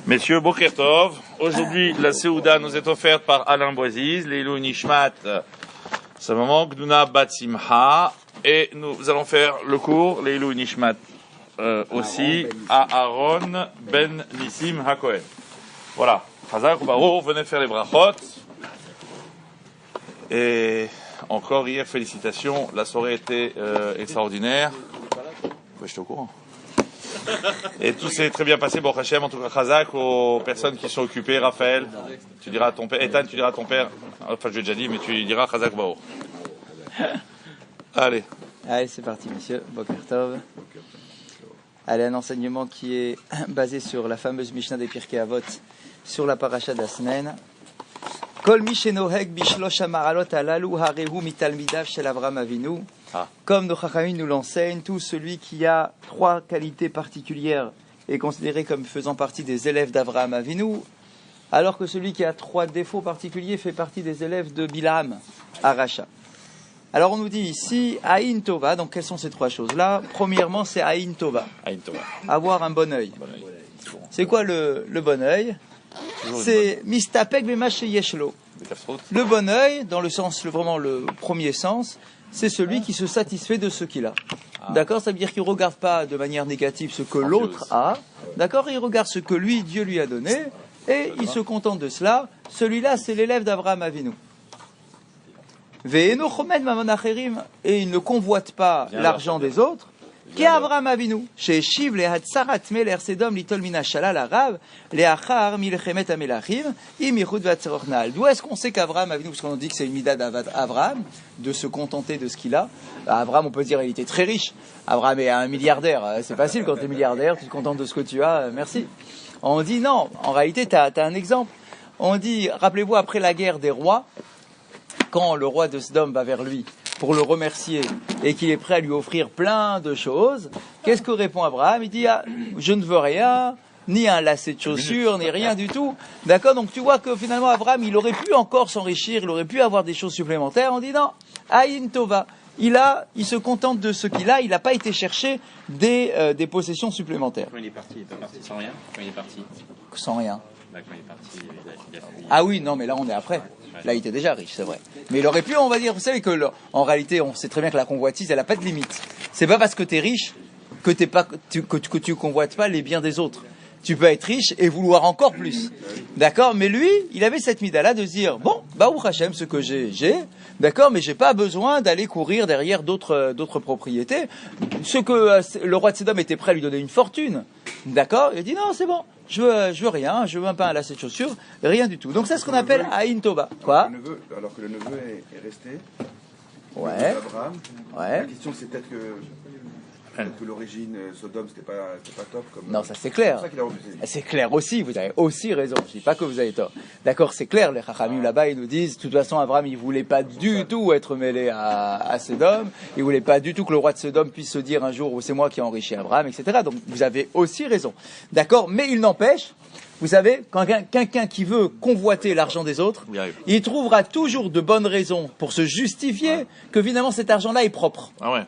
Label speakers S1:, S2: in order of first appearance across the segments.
S1: Messieurs, Boker Tov. Aujourd'hui, la Seouda nous est offerte par Alain Boisiz, Leilou Nishmat, c'est le moment Gduna Bat Simcha, et nous allons faire le cours, Leilou Nishmat aussi, à Aaron Ben Nissim HaKohen. Voilà. Chazak Baruch, venez faire les brachot. Et encore hier, félicitations, la soirée était extraordinaire. Ouais, j'étais au courant. Et tout s'est très bien passé, Baruch Hashem, en tout cas Chazak, aux personnes qui sont occupées. Raphaël, tu diras à ton père, Ethan, tu diras à ton père, enfin je l'ai déjà dit, mais tu diras Chazak Baruch. Allez,
S2: c'est parti, monsieur. Boker Tov. Allez, un enseignement qui est basé sur la fameuse Mishnah des Pirkei Avot, sur la paracha de la semaine. Kol mi shenoheg bishlosh hamaralot halalu harehu mitalmidav shel Avraham Avinu. Comme nos Chachamim nous l'enseignent, tout celui qui a trois qualités particulières est considéré comme faisant partie des élèves d'Avraham Avinu, alors que celui qui a trois défauts particuliers fait partie des élèves de Bilam, Aracha. Alors on nous dit ici, Aïn Tova, donc quelles sont ces trois choses-là? Premièrement, c'est Aïn Tova, avoir un bon œil. C'est quoi le bon œil? C'est Mistapek Bemache Yeshlo. Le bon œil, dans le sens, vraiment le premier sens, c'est celui qui se satisfait de ce qu'il a. D'accord? Ça veut dire qu'il ne regarde pas de manière négative ce que l'autre a. D'accord? Il regarde ce que lui, Dieu lui a donné, et il se contente de cela. Celui-là, c'est l'élève d'Avraham Avinu. Ve'eno chomed mamon acherim, et il ne convoite pas l'argent des autres. Qui Avraham Avinu, chez Shiv le Hatsarat Meler Sedom litol mina shalal arav le achar milchemet amelachim imichud vatzerochnaal. D'où est-ce qu'on sait qu'Avraham Avinu, parce qu'on dit que c'est une mida d'Avraham, de se contenter de ce qu'il a. Avraham, on peut dire, il était très riche. Avraham est un milliardaire. C'est facile quand tu es milliardaire, tu te contentes de ce que tu as. Merci. On dit non. En réalité, tu as un exemple. On dit, rappelez-vous, après la guerre des rois, quand le roi de Sodome va vers lui pour le remercier et qu'il est prêt à lui offrir plein de choses, qu'est-ce que répond Abraham? Il dit, je ne veux rien, ni un lacet de chaussures, ni rien du tout. D'accord? Donc tu vois que finalement Abraham, il aurait pu encore s'enrichir, il aurait pu avoir des choses supplémentaires. On dit non, Aïn Tova. Il se contente de ce qu'il a, il n'a pas été chercher des possessions supplémentaires.
S3: Quand il est parti sans rien? Quand il est parti
S2: sans rien.
S3: Quand il est parti, il a fui.
S2: Ah oui, non, mais là on est après. Là, il était déjà riche, c'est vrai. Mais il aurait pu, on va dire, vous savez que, en réalité, on sait très bien que la convoitise, elle n'a pas de limite. C'est pas parce que tu es riche que tu convoites pas les biens des autres. Tu peux être riche et vouloir encore plus. D'accord? Mais lui, il avait cette mida-là de se dire, bon, Baruch Hashem, ce que j'ai, d'accord, mais j'ai pas besoin d'aller courir derrière d'autres propriétés. Ce que le roi de Sodome était prêt à lui donner une fortune. D'accord? Il a dit, non, c'est bon. Je veux rien, je veux même pas un lacet de chaussures, rien du tout. Donc c'est ce qu'on appelle Aïn Tova. Quoi?
S4: Alors que le neveu est resté.
S2: Ouais.
S4: Abraham.
S2: Ouais.
S4: La question c'est peut-être que l'origine Sodome c'était pas top comme.
S2: Non, ça c'est clair.
S4: C'est pour ça qu'il a refusé.
S2: C'est clair aussi, vous avez aussi raison. Je dis pas que vous avez tort. D'accord, c'est clair, les Chachamim là-bas, ils nous disent, de toute façon, Abraham, il voulait pas du tout être mêlé à Sodome. Il voulait pas du tout que le roi de Sodome puisse se dire un jour, c'est moi qui ai enrichi Abraham, etc. Donc, vous avez aussi raison. D'accord, mais il n'empêche, vous savez, quand quelqu'un qui veut convoiter l'argent des autres, il trouvera toujours de bonnes raisons pour se justifier que finalement cet argent-là est propre.
S1: Ah ouais.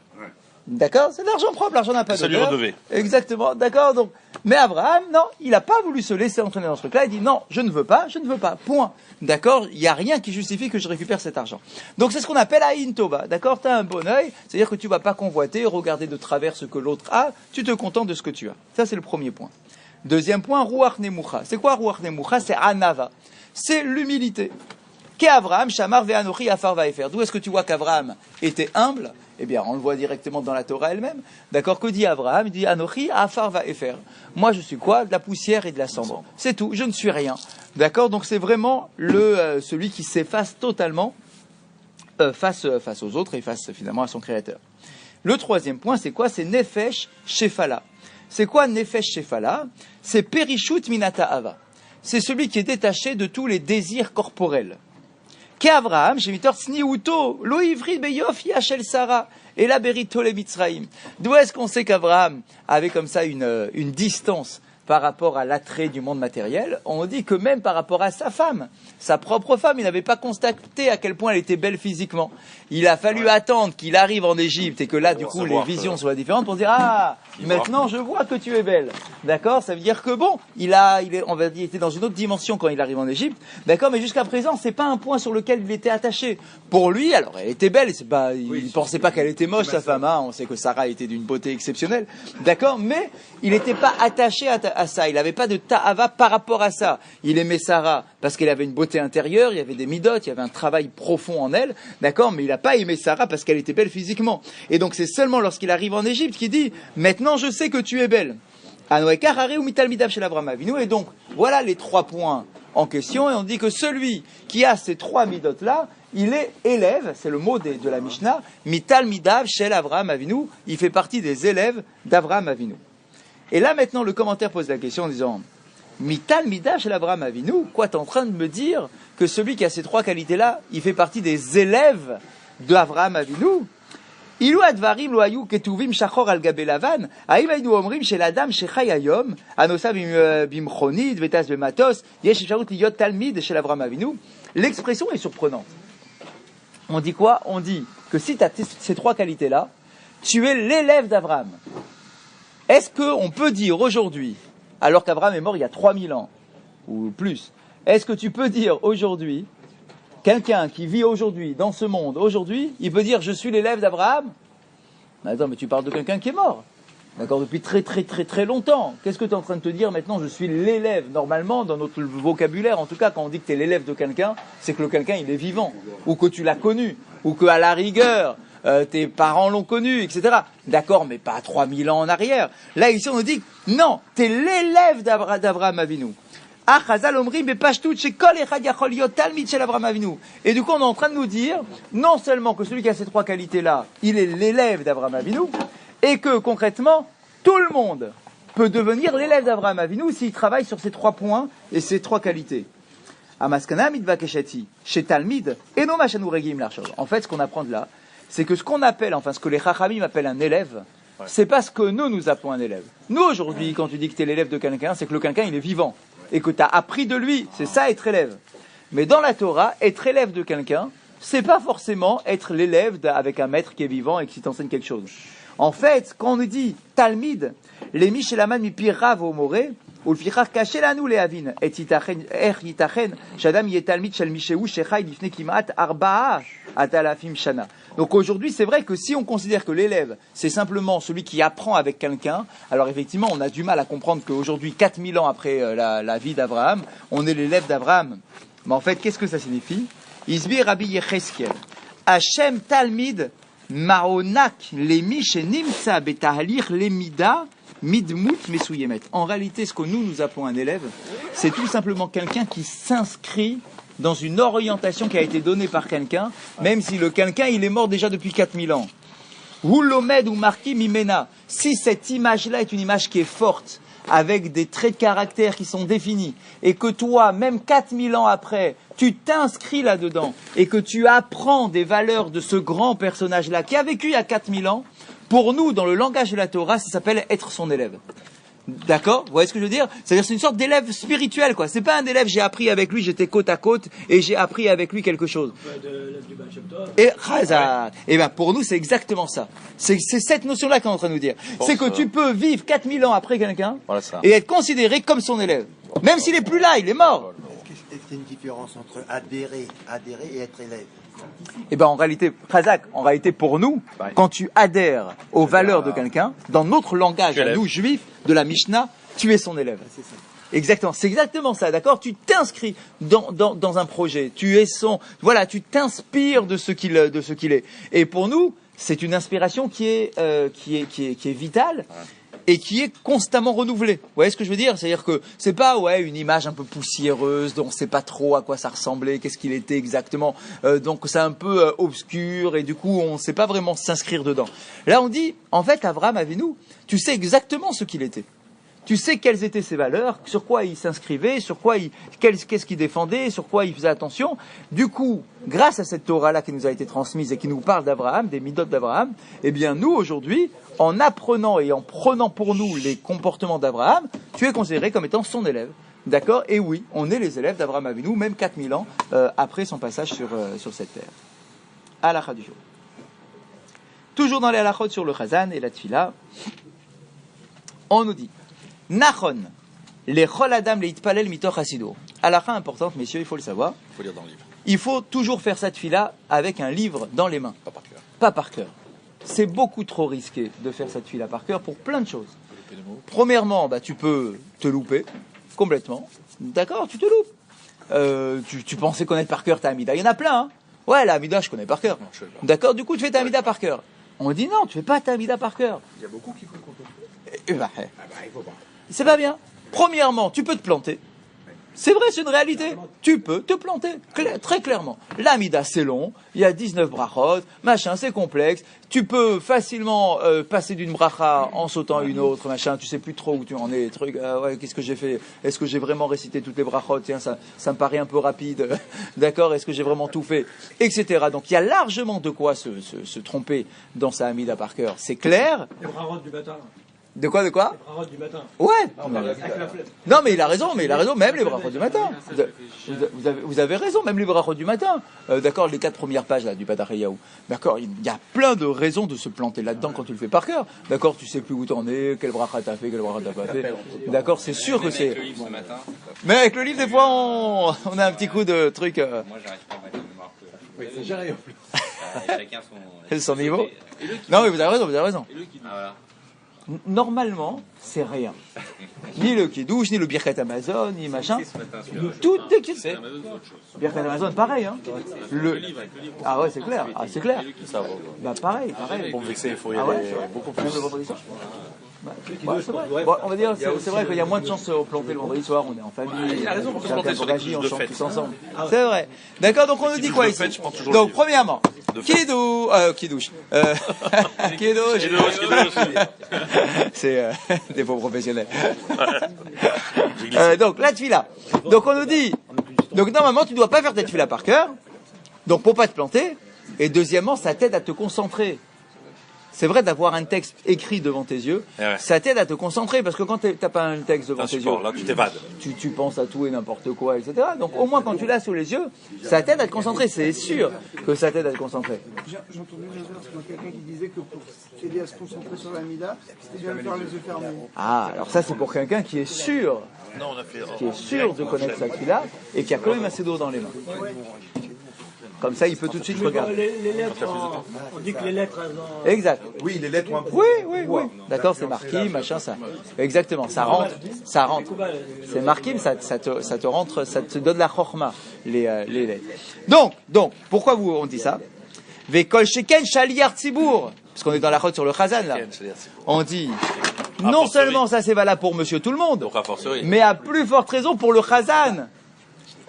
S2: D'accord? C'est de l'argent propre, l'argent n'a pas
S1: ça
S2: d'odeur.
S1: lui redevait.
S2: Exactement, d'accord. Donc, mais Abraham, non, il n'a pas voulu se laisser entraîner dans ce truc-là. Il dit non, je ne veux pas, point. D'accord? Il n'y a rien qui justifie que je récupère cet argent. Donc c'est ce qu'on appelle Aïn Tova. D'accord? Tu as un bon œil, c'est-à-dire que tu ne vas pas convoiter, regarder de travers ce que l'autre a, tu te contentes de ce que tu as. Ça, c'est le premier point. Deuxième point, Ruach Nemucha. C'est quoi Ruach Nemucha? C'est Anava. C'est l'humilité. Qu'Avraham, Shamar ve'anochi afar va'efer. D'où est-ce que tu vois qu'Avraham était humble? Eh bien, on le voit directement dans la Torah elle-même. D'accord? Que dit Avraham? Il dit Anochi afar va'efer. Moi, je suis quoi? De la poussière et de la cendre. C'est tout. Je ne suis rien. D'accord? Donc, c'est vraiment celui qui s'efface totalement face aux autres et face finalement à son Créateur. Le troisième point, c'est quoi? C'est Nefesh Shefala. C'est quoi Nefesh Shefala? C'est Perishut Minata Ava. C'est celui qui est détaché de tous les désirs corporels. Qu'Avraham, Shemitor Tsniuto, lo ivri beyof yachel Sarah, et la berito le Mitzraïm. D'où est-ce qu'on sait qu'Avraham avait comme ça une distance par rapport à l'attrait du monde matériel, on dit que même par rapport à sa femme, sa propre femme, il n'avait pas constaté à quel point elle était belle physiquement. Il a fallu attendre qu'il arrive en Égypte et que là, du coup, les visions soient différentes pour dire, ah, maintenant je vois que tu es belle. D'accord? Ça veut dire que bon, il était dans une autre dimension quand il arrive en Égypte. D'accord? Mais jusqu'à présent, c'est pas un point sur lequel il était attaché. Pour lui, alors, elle était belle, il pensait pas qu'elle était moche, sa femme, hein. On sait que Sarah était d'une beauté exceptionnelle. D'accord? Mais il n'était pas attaché à ça. Il n'avait pas de ta'ava par rapport à ça. Il aimait Sarah parce qu'elle avait une beauté intérieure, il y avait des midotes, il y avait un travail profond en elle. D'accord? Mais il n'a pas aimé Sarah parce qu'elle était belle physiquement. Et donc, c'est seulement lorsqu'il arrive en Égypte qu'il dit, maintenant je sais que tu es belle. Et donc, voilà les 3 points en question. Et on dit que celui qui a ces 3 midotes-là, il est élève, c'est le mot de la Mishnah, mital midav shel Avraham Avinu, il fait partie des élèves d'Avraham Avinu. Et là maintenant le commentaire pose la question en disant, mital midav shel Avraham Avinu, quoi t'es en train de me dire que celui qui a ces 3 qualités-là, il fait partie des élèves d'Avraham Avinu? Ilu advarim lo hayu ketuvim shachor al gabe lavan, haim haynu omrim shel adam shechai hayom, anosa bimchonit vetas bematos, yesh efsharut liyot talmid shel Avraham Avinu. L'expression est surprenante. On dit quoi? On dit que si tu as ces 3 qualités-là, tu es l'élève d'Abraham. Est-ce qu'on peut dire aujourd'hui, alors qu'Abraham est mort il y a 3000 ans, ou plus, est-ce que tu peux dire aujourd'hui, quelqu'un qui vit aujourd'hui, dans ce monde, aujourd'hui, il peut dire je suis l'élève d'Abraham? Attends, mais tu parles de quelqu'un qui est mort. D'accord, depuis très très très très longtemps. Qu'est-ce que tu es en train de te dire maintenant? Je suis l'élève. Normalement, dans notre vocabulaire, en tout cas, quand on dit que tu es l'élève de quelqu'un, c'est que le quelqu'un, il est vivant. Ou que tu l'as connu. Ou qu'à la rigueur, tes parents l'ont connu, etc. D'accord, mais pas 3000 ans en arrière. Là, ici, on nous dit, non, tu es l'élève d'Abraham Avinu. Et du coup, on est en train de nous dire, non seulement que celui qui a ces 3 qualités-là, il est l'élève d'Abraham Avinu, et que concrètement, tout le monde peut devenir l'élève d'Abraham Avinu s'il travaille sur ces 3 points et ces 3 qualités. En fait, ce qu'on apprend de là, c'est que ce qu'on appelle, enfin ce que les Chachamim appellent un élève, c'est pas ce que nous appelons un élève. Nous aujourd'hui, quand tu dis que tu es l'élève de quelqu'un, c'est que le quelqu'un il est vivant et que tu as appris de lui, c'est ça être élève. Mais dans la Torah, être élève de quelqu'un, c'est pas forcément être l'élève avec un maître qui est vivant et qui t'enseigne quelque chose. En fait, quand on nous dit Talmid, les Mishelaman mi pirav au moré, ou le fichar caché la nous les avin, et yitachen, shadam yé Talmid shel Mishéou, shechai difne kimat arba'a atalafim shana. Donc aujourd'hui, c'est vrai que si on considère que l'élève, c'est simplement celui qui apprend avec quelqu'un, alors effectivement, on a du mal à comprendre qu'aujourd'hui, 4000 ans après la vie d'Abraham, on est l'élève d'Abraham. Mais en fait, qu'est-ce que ça signifie? Isbi Rabbi Yecheskel, Hashem Talmid, Maonak lemi shenimtsa betahalir lemida midmut mesuyemet. En réalité, ce que nous appelons un élève, c'est tout simplement quelqu'un qui s'inscrit dans une orientation qui a été donnée par quelqu'un, même si le quelqu'un il est mort déjà depuis 4000 ans. Hulomed ou marki mimena. Si cette image-là est une image qui est forte, avec des traits de caractère qui sont définis, et que toi, même 4000 ans après, tu t'inscris là-dedans, et que tu apprends des valeurs de ce grand personnage-là, qui a vécu il y a 4000 ans, pour nous, dans le langage de la Torah, ça s'appelle être son élève. D'accord? Vous voyez ce que je veux dire? C'est-à-dire c'est une sorte d'élève spirituel, quoi. C'est pas un élève, j'ai appris avec lui, j'étais côte à côte, et j'ai appris avec lui quelque chose. Et ben pour nous, c'est exactement ça. C'est cette notion-là qu'on est en train de nous dire. C'est que tu peux vivre 4000 ans après quelqu'un, et être considéré comme son élève. Même s'il est plus là, il est mort.
S5: Est-ce qu'il y a une différence entre adhérer et être élève?
S2: Eh ben en réalité, Khazak, pour nous, quand tu adhères aux valeurs de quelqu'un, dans notre langage, à nous juifs, de la Mishnah, tu es son élève.
S5: C'est ça.
S2: Exactement, c'est exactement ça, d'accord? Tu t'inscris dans un projet, tu t'inspires de ce qu'il est. Et pour nous, c'est une inspiration qui est vitale. Et qui est constamment renouvelée. Vous voyez ce que je veux dire? C'est-à-dire que c'est pas une image un peu poussiéreuse dont on sait pas trop à quoi ça ressemblait, qu'est-ce qu'il était exactement. Donc c'est un peu obscur et du coup on sait pas vraiment s'inscrire dedans. Là on dit en fait Avraham Avinu, tu sais exactement ce qu'il était. tu sais quelles étaient ses valeurs, sur quoi il s'inscrivait, qu'est-ce qu'il défendait, sur quoi il faisait attention. Du coup, grâce à cette Torah-là qui nous a été transmise et qui nous parle d'Abraham, des Midot d'Abraham, eh bien nous aujourd'hui, en apprenant et en prenant pour nous les comportements d'Abraham, tu es considéré comme étant son élève. D'accord? Et oui, on est les élèves d'Abraham Avinu, même 4000 ans après son passage sur cette terre. Halakha du jour. Toujours dans les halakhot sur le chazan et la tfila, on nous dit Nachon, les chol adam le itpalel mitoch hasido. Halakha importante, messieurs, il faut le savoir.
S1: Il faut lire dans le livre.
S2: Il faut toujours faire cette tfila avec un livre dans les mains.
S1: Pas par cœur.
S2: Pas par cœur. C'est beaucoup trop risqué de faire cette tfila par cœur pour plein de choses. Premièrement, tu peux te louper complètement. D'accord, tu te loupes. Tu pensais connaître par cœur ta Amida. Il y en a plein, hein. Ouais, la Amida, je connais par cœur. D'accord, du coup, tu fais ta Amida par cœur. On dit non, tu fais pas ta Amida par cœur.
S4: Il y a beaucoup qui croient qu'on peut.
S2: Il faut pas. C'est pas bien. Premièrement, tu peux te planter. C'est vrai, c'est une réalité. Tu peux te planter, très clairement. L'Amida, c'est long, il y a 19 brachot, machin, c'est complexe. Tu peux facilement passer d'une bracha en sautant à une autre, machin, tu sais plus trop où tu en es, truc, ouais, qu'est-ce que j'ai fait? Est-ce que j'ai vraiment récité toutes les brachot? Tiens, ça me paraît un peu rapide, d'accord? Est-ce que j'ai vraiment tout fait? Etc. Donc il y a largement de quoi se tromper dans sa Amida par cœur. C'est clair.
S6: Les brachot du matin.
S2: De quoi?
S6: Les brachot du matin.
S2: Ouais.
S6: Avec la flemme.
S2: Non, mais il a raison, même les brachot du matin. Vous avez raison, même les brachot du matin. D'accord, les 4 premières pages là, du Patachayahu. D'accord, il y a plein de raisons de se planter là-dedans quand tu le fais par cœur. D'accord, tu sais plus où t'en es, quel bracha t'as fait, quel bracha t'as pas fait. D'accord, c'est sûr que c'est. Mais avec le livre, des fois, on a un petit coup de truc.
S3: Moi, j'arrive pas à mettre la mémoire que.
S4: C'est géré en plus.
S3: Chacun
S2: Son niveau. Non, mais vous avez raison.
S3: Ah, voilà.
S2: Normalement, c'est rien. Ni le Kiddush, ni le Birkat Amazon, ni machin.
S3: Ce matin, celui-là.
S2: Tout est Kiddush. Birkat Amazon, pareil, hein. Ah ouais, c'est clair. Ah, c'est clair. Bah, pareil.
S1: Pour me vexer, il faut y
S2: Ah
S1: aller
S2: ouais?
S1: beaucoup
S2: Même
S1: plus.
S2: le vendredi soir. C'est vrai. Bon, on va dire, c'est vrai qu'il y a moins de chances de planter le vendredi soir, on est en famille.
S1: Il a raison, on peut se
S2: chacun
S1: planter sur les
S2: réagit, on
S1: touches de
S2: chante
S1: fête.
S2: tous ensemble. C'est vrai. D'accord, donc on nous dit quoi
S1: de
S2: ici?
S1: fête, je prends toujours le
S2: Donc,
S1: livre.
S2: premièrement,
S1: De fête.
S2: Kiddush. Kiddush. C'est des faux professionnels. Donc, la tefila. Donc, on nous dit, donc normalement, tu ne dois pas faire ta tefila par cœur, donc pour pas te planter, et deuxièmement, ça t'aide à te concentrer. C'est vrai d'avoir un texte écrit devant tes yeux,
S1: Ouais.
S2: ça t'aide à te concentrer, parce que quand t'as pas un texte devant
S1: Un
S2: tes yeux,
S1: support, là, tu t'évades.
S2: tu penses à tout et n'importe quoi, etc. Donc au moins quand tu l'as sous les yeux, ça t'aide à te concentrer, c'est sûr que ça t'aide à te concentrer.
S7: J'ai entendu une réserve sur quelqu'un qui disait que pour s'aider à se concentrer sur la Mida, c'était bien de faire les yeux fermés.
S2: Ah, alors ça c'est pour quelqu'un qui est sûr,
S1: Non, on a fait.
S2: de connaître ça qu'il a, et qui a quand même assez d'eau dans les mains. Comme ça, il peut tout de suite regarder.
S6: Les lettres, on dit que les lettres, elles ont...
S2: Exact.
S4: Oui, les lettres ont un
S2: Oui. D'accord, c'est marqué, machin, ça. Exactement, ça rentre. C'est marqué, ça te rentre, ça te donne la chorma, les lettres. Donc, pourquoi on dit ça? Vekol sheken shaliyar tzibour. Parce qu'on est dans la chôte sur le chazan, là. On dit, non seulement ça c'est valable pour monsieur tout le monde,
S1: Donc, à fortiori.
S2: mais à plus forte raison pour le chazan.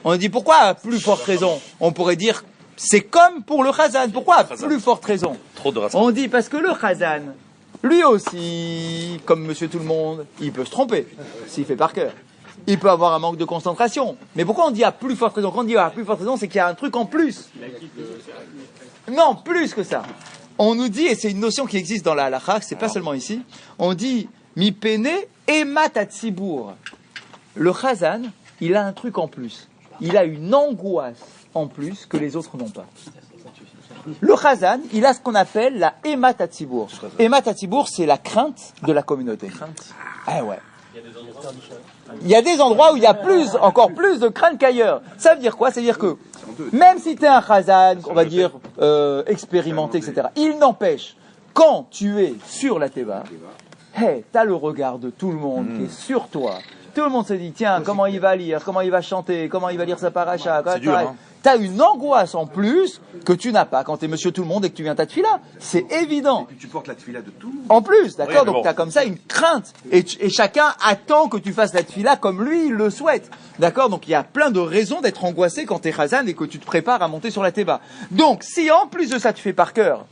S2: On dit pourquoi à plus forte raison? On pourrait dire c'est comme pour le chazan. Pourquoi à plus forte raison?
S1: Trop de rassemblement.
S2: On dit parce que le chazan, lui aussi, comme monsieur tout le monde, il peut se tromper s'il fait par cœur. Il peut avoir un manque de concentration. Mais pourquoi on dit à plus forte raison? Quand on dit à plus forte raison, c'est qu'il y a un truc en plus. Non, plus que ça. On nous dit, et c'est une notion qui existe dans la halakha, c'est pas seulement ici, on dit mi pene et matatsibour. Le chazan, il a un truc en plus. Il a une angoisse en plus que les autres n'ont pas. Le chazan, il a ce qu'on appelle la Emat Hatzibour. Emat Hatzibour, c'est la crainte de la communauté. Ah ouais. Il y a des endroits où il y a encore plus de crainte qu'ailleurs. Ça veut dire quoi? Ça veut dire que même si tu es un chazan, on va dire expérimenté, etc., il n'empêche, quand tu es sur la Teva, hey, tu as le regard de tout le monde qui est sur toi. Tout le monde se dit, tiens, comment il va lire, comment il va chanter, comment il va lire sa paracha.
S1: C'est dur, hein.
S2: Tu as une angoisse en plus que tu n'as pas quand tu es monsieur tout le monde et que tu viens ta tefila. C'est évident.
S4: Et puis tu portes la tefila de tout le monde.
S2: En plus, d'accord,
S1: Oui, mais
S2: donc
S1: bon.
S2: tu as comme ça une crainte. Et chacun attend que tu fasses la tefila comme lui, il le souhaite. D'accord, donc il y a plein de raisons d'être angoissé quand tu es chazan et que tu te prépares à monter sur la teba. Donc, si en plus de ça tu fais par cœur,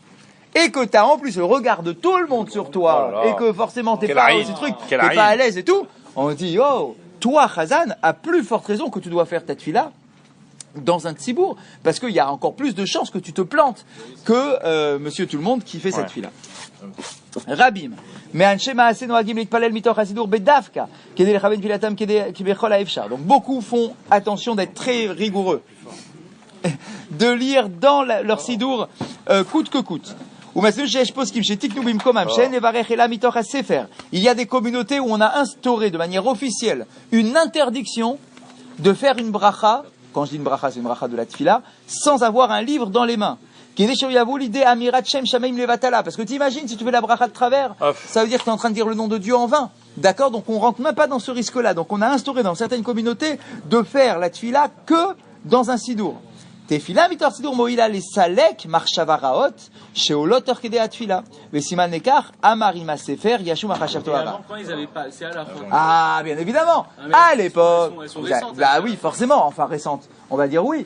S2: et que tu as en plus le regard de tout le monde sur toi,
S1: Oh là là.
S2: et que forcément t'es
S1: Quelle
S2: pas
S1: haine.
S2: ces trucs, t'es
S1: Quelle
S2: pas
S1: haine.
S2: à l'aise et tout, on dit, oh, toi, Chazan, à plus forte raison que tu dois faire ta tefila dans un tzibour, parce qu'il y a encore plus de chances que tu te plantes que monsieur tout le monde qui fait cette tefila. Rabim. Donc beaucoup font attention d'être très rigoureux, de lire dans leur sidour coûte que coûte. Il y a des communautés où on a instauré de manière officielle une interdiction de faire une bracha. Quand je dis une bracha, c'est une bracha de la tefila, sans avoir un livre dans les mains. Parce que tu imagines, si tu fais la bracha de travers, ça veut dire que tu es en train de dire le nom de Dieu en vain. D'accord? Donc on rentre même pas dans ce risque-là. Donc on a instauré dans certaines communautés de faire la tefila que dans un sidour. Tefila mitor sidour moïla les salek marchavaraot sheolot orkede atfila. Vesiman nekar amarima sefer yashum achashavto hara.
S8: Avant, quand ils avaient pas, c'est à la fin.
S2: Ah, bien évidemment. À l'époque.
S8: Elles sont récentes,
S2: Bah oui, forcément. Enfin, récentes. On va dire oui.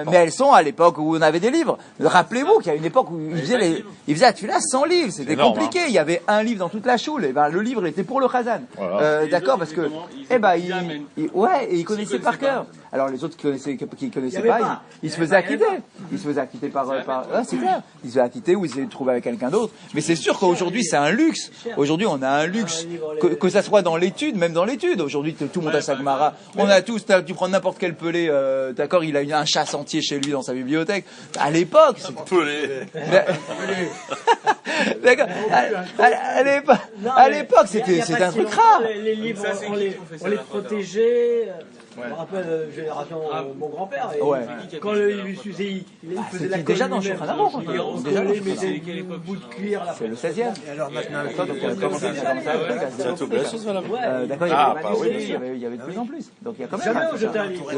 S2: Mais elles sont à l'époque où on avait des livres. Rappelez-vous qu'il y a une époque où ils faisaient la tefila sans livre. C'était
S1: énorme,
S2: compliqué. Il y avait un livre dans toute la choule. Et ben, le livre était pour le Chazan.
S1: Voilà.
S2: D'accord, parce que, ils connaissaient par cœur. Alors les autres qui connaissaient pas, ils se faisaient acquitter. Ils se faisaient acquitter par c'est clair. Ils se faisaient acquitter ou ils se trouvaient avec quelqu'un d'autre. Mais c'est sûr qu'aujourd'hui, c'est un luxe. Aujourd'hui, on a un luxe. Que ça soit dans l'étude, même dans l'étude. Aujourd'hui, tout le monde a sa Gemara. On a tous, tu prends n'importe quel pelé, d'accord, il a un chasse entier chez lui dans sa bibliothèque. À l'époque, c'est
S1: Pelé.
S2: D'accord. À l'époque, c'était un truc rare.
S6: Les livres, on les protégeait. Je me rappelle, génération, mon grand-père. Et quand il faisait la
S2: déjà dans le Shulchan Aruch.
S6: on collait, mettait un bout de cuir à la
S2: C'est le 16e.
S5: Et alors maintenant,
S2: D'accord, il y avait de plus en plus. Donc il y a quand même.
S6: Jamais on jetait un livre.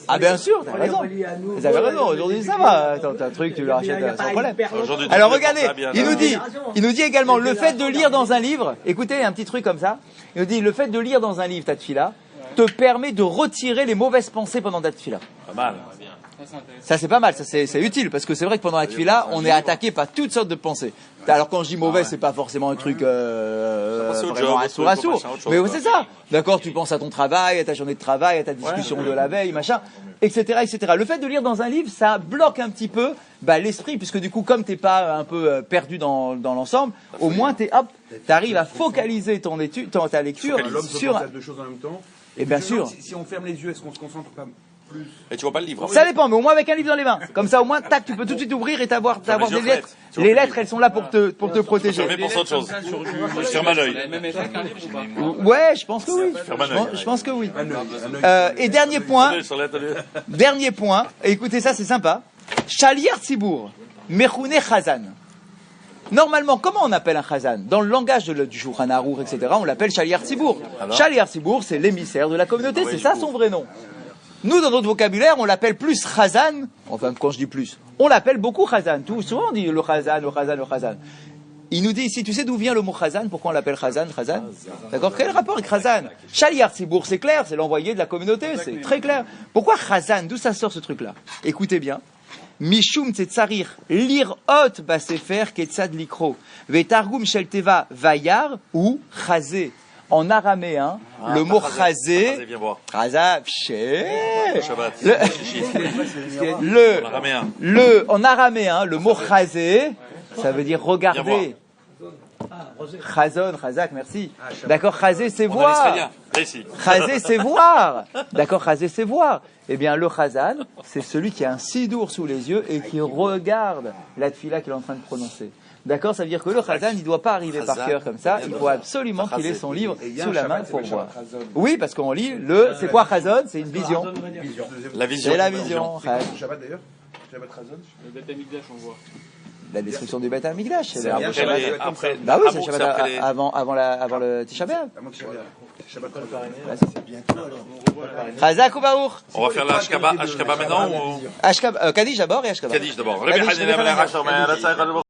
S2: Ah bien sûr, t'as raison. Vous avez raison, aujourd'hui ça va. Attends, t'as un truc, tu le rachètes sans problème. Alors regardez, il nous dit également le fait de lire dans un livre, écoutez un petit truc comme ça, il nous dit le fait de lire dans un livre ta tefila te permet de retirer les mauvaises pensées pendant ta tefila.
S1: Pas mal.
S2: Ça c'est pas mal, ça c'est utile parce que c'est vrai que pendant la tefila, on est attaqué par toutes sortes de pensées. Alors quand je dis mauvais, c'est pas forcément un truc vraiment un sourd à sourd, mais c'est ça. D'accord, tu penses à ton travail, à ta journée de travail, à ta discussion de la veille, machin, etc., etc. Le fait de lire dans un livre, ça bloque un petit peu l'esprit, puisque du coup, comme t'es pas un peu perdu dans l'ensemble, au moins t'arrives à focaliser ta lecture sur
S4: deux choses en même temps.
S2: Et bien sûr.
S4: Si on ferme les yeux, est-ce qu'on se concentre pas plus?
S1: Et tu vois pas le livre.
S2: Ça dépend, mais au moins avec un livre dans les mains. Comme ça, au moins, tac, tu peux tout de suite ouvrir et t'avoir des lettres. Les lettres, elles sont là pour te protéger.
S1: Je pour autre chose. Je ferme un œil.
S2: Ouais, je pense que oui. Je pense que oui. Et dernier point, écoutez ça, c'est sympa. Shaliar Tzibour, Mechouné Chazan. Normalement, comment on appelle un Chazan? Dans le langage du Shulchan Aruch, etc., on l'appelle Shaliar Tzibour. Shaliar Tzibour, c'est l'émissaire de la communauté, c'est ça son vrai nom. Nous, dans notre vocabulaire, on l'appelle plus Chazan. Enfin, quand je dis plus, on l'appelle beaucoup Chazan. Tout souvent, on dit le Chazan, le Chazan, le Chazan. Il nous dit ici, tu sais d'où vient le mot Chazan? Pourquoi on l'appelle Chazan? D'accord? Quel rapport avec Chazan? Shaliar Tzibour, c'est clair, c'est l'envoyé de la communauté, c'est très clair. Pourquoi Chazan? D'où ça sort ce truc-là? Écoutez bien. Mishum tzetzarir lirot basefer ketzad likro vetargum shel teva vayar ou chazé. En araméen, le mot chazé, en araméen, le mot chazé, ça veut dire regarder. Chazon, chazak, merci. D'accord, chazé, c'est voir. Chazé, c'est voir. D'accord, chazé, c'est voir. Eh bien, le chazan, c'est celui qui a un sidour sous les yeux et qui regarde la tefila qu'il est en train de prononcer. D'accord, ça veut dire que le chazan, il ne doit pas arriver par cœur comme ça. Il faut absolument qu'il ait son livre sous la main pour voir. Oui, parce qu'on lit c'est quoi chazon? C'est une vision.
S1: La vision.
S2: C'est la vision.
S4: Shabbat d'ailleurs? Shabbat Chazon?
S8: Le Beth Amikdash, on voit.
S2: La destruction du Beth Amikdash. C'est
S1: après.
S2: Bah oui, c'est Shabbat avant le Tisha B'Av.
S5: c'est bientôt alors.
S2: Chazak ou Baruch.
S1: On va faire la Ashkaba maintenant ou
S2: Kaddish d'abord et Ashkaba.
S1: Kaddish d'abord.